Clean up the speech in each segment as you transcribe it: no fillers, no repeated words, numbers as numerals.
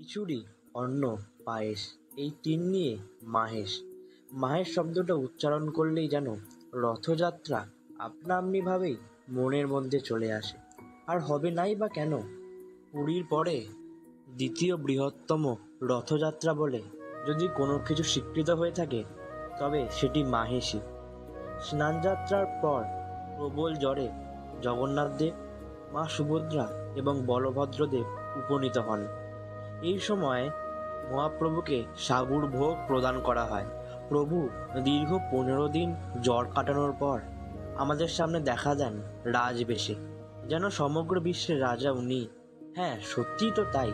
খিচুড়ি, অন্ন, পায়েস, এই তিন নিয়ে মাহেশ। মাহেশ শব্দটা উচ্চারণ করলেই যেন রথযাত্রা আপনা আপনিভাবেই মনের মধ্যে চলে আসে। আর হবে নাই বা কেন? পুরীর পরে দ্বিতীয় বৃহত্তম রথযাত্রা বলে যদি কোনো কিছু স্বীকৃত হয়ে থাকে, তবে সেটি মাহেশই। স্নানযাত্রার পর প্রবল জ্বরে জগন্নাথদেব, মা সুভদ্রা এবং বলভদ্রদেব উপনীত হন। এই সময় মহাপ্রভুকে সাগুর ভোগ প্রদান করা হয়। প্রভু দীর্ঘ 15 দিন জ্বর কাটানোর পর আমাদের সামনে দেখা দেন রাজবেশে, যেন সমগ্র বিশ্বের রাজা উনি। হ্যাঁ, সত্যিই তো তাই।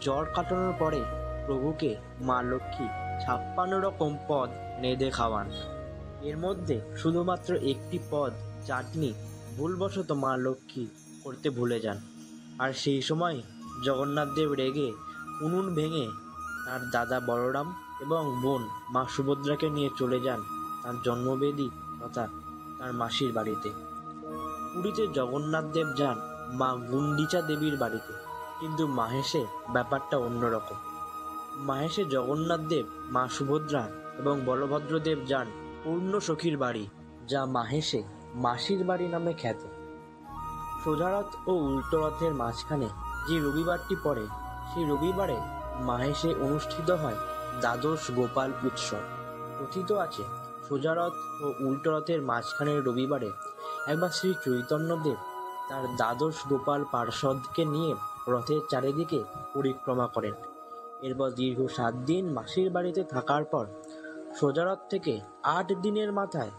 জ্বর কাটানোর পরে প্রভুকে মা লক্ষ্মী 56 রকম পদ নেদে খাওয়ান। এর মধ্যে শুধুমাত্র একটি পদ, চাটনি, ভুলবশত মা লক্ষ্মী করতে ভুলে যান। আর সেই সময় জগন্নাথদেব রেগে উনুন ভেঙে তার দাদা বলরাম এবং বোন মা সুভদ্রাকে নিয়ে চলে যান তার জন্মবেদী তথা তার মাসির বাড়িতে। পুরীতে জগন্নাথদেব যান মা গুন্ডিচা দেবীর বাড়িতে, কিন্তু মাহেশে ব্যাপারটা অন্যরকম। মাহেশে জগন্নাথদেব, মা সুভদ্রা এবং বলভদ্রদেব যান পূর্ণ সখীর বাড়ি, যা মাহেশে মাসির বাড়ি নামে খ্যাত। সোজারথ ও উল্টো রথের মাঝখানে যে রবিবারটি পড়ে, সেই রবিবারে মাহেশে অনুষ্ঠিত হয় দ্বাদশ গোপাল উৎসব। কথিত আছে, সোজারথ ও উল্টো রথের মাঝখানের রবিবারে একবার শ্রী চৈতন্যদেব তার দ্বাদশ গোপাল পার্ষদকে নিয়ে রথের চারিদিকে পরিক্রমা করেন। এরপর দীর্ঘ 7 দিন মাসির বাড়িতে থাকার পর সোজারথ থেকে 8 দিনের মাথায়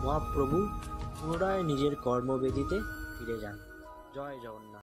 মহাপ্রভু পুনরায় নিজের কর্মবেদিতে ফিরে যান। জয় জগন্নাথ।